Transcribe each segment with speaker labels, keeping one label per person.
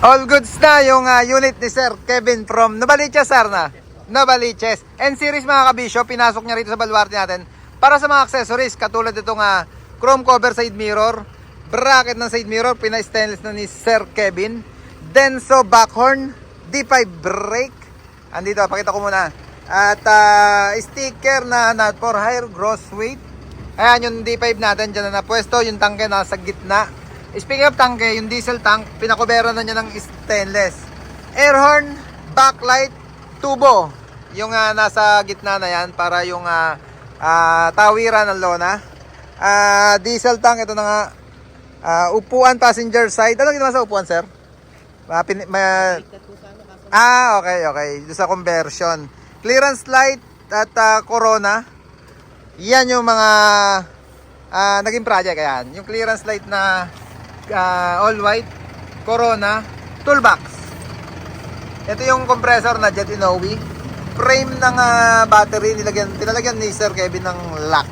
Speaker 1: All goods na yung unit ni Sir Kevin from Novaliches, sir na. Novaliches. N-series mga kabisyo, pinasok niya rito sa baluarte natin para sa mga accessories katulad itong chrome cover side mirror, bracket ng side mirror, pina-stainless na ni Sir Kevin, Denso backhorn, D5 brake. Andito, pakita ko muna. At sticker na not for higher gross weight. Ayan yung D5 natin dyan na napwesto. Yung tangke nasa gitna. Speaking of tangke, yung diesel tank, pinakubera na niya ng stainless. Air horn, backlight, tubo. Yung nasa gitna na yan para yung tawiran ng lona. Diesel tank, ito na nga. Upuan passenger side. Ano ginawa sa upuan, sir? Okay. Doon sa conversion. Clearance light at corona. Yan yung mga naging project. Ayan. Yung clearance light na all white, corona, toolbox. Ito yung compressor na Jet Inoue. Frame ng battery, pinalagyan ni Sir Kevin ng lock.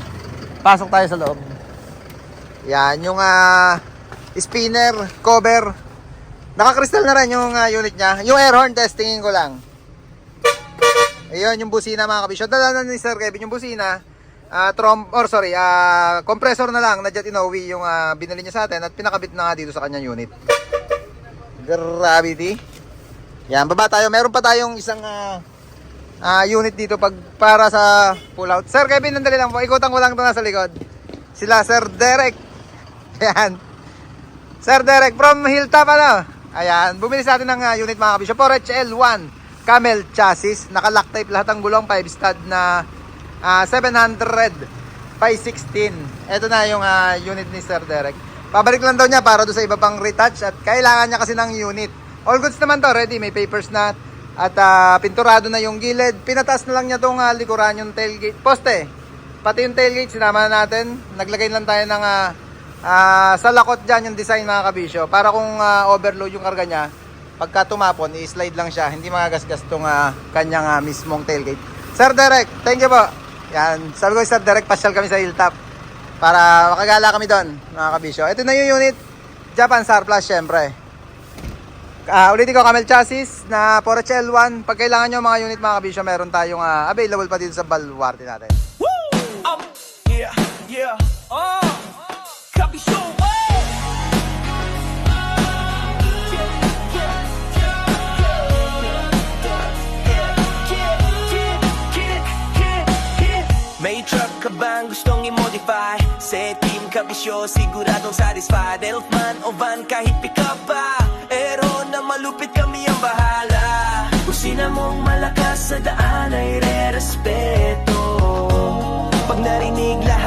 Speaker 1: Pasok tayo sa loob. Yan, yung spinner, cover. Naka-crystal na rin yung unit niya. Yung air horn, testingin ko lang. Ayun, yung busina mga kabisyo. Dala na ni Sir Kevin yung busina. Compressor na lang na Jet Inoue yung binili niya sa atin at pinakabit na nga dito sa kanyang unit. Gravity. Yan, baba tayo. Meron pa tayong isang unit dito para sa pull out. Sir Kevin, nandali lang po. Ikutan ko lang ito nasa likod. Sila Sir Derek. Ayan. Sir Derek from Hilltop ano? Ayan. Bumili sa atin ng unit mga kabisyo. 4HL1 camel chassis. Naka-lock type lahat ng gulong. 5 stud na 700 by 16. Ito na yung unit ni Sir Derek. Pabalik lang daw niya para doon sa iba pang retouch at kailangan niya kasi ng unit. All goods naman to, ready, may papers na at pinturado na yung gilid. Pinataas na lang niya tong likuran, yung tailgate poste. Pati yung tailgate sinama na natin. Naglagay lang tayo ng sa lakot dyan yung design mga kabisyo para kung overload yung karga niya, pagka tumapon, i-slide lang siya, hindi magagasgas tong kanyang mismong tailgate. Sir Derek, thank you po. Yan, sabi ko Sir Derek, pasyal kami sa Hilltop para makagala kami doon mga kabisyo. Ito na yung unit, Japan Star Plus syempre. Ulitin ko, camel chassis na 4HL1. Pag kailangan nyo mga unit mga kabisyo, meron tayong available pa dito sa baluarte natin.
Speaker 2: Kabisyo, may truck ka bang gustong i-modify? Sa Team Kabisyo, siguradong satisfied. Elfman o van, kahit pick up pa. Ero na malupit, kami ang bahala. Kusina mong malakas sa daan ay re-respeto. Pag narinig lahat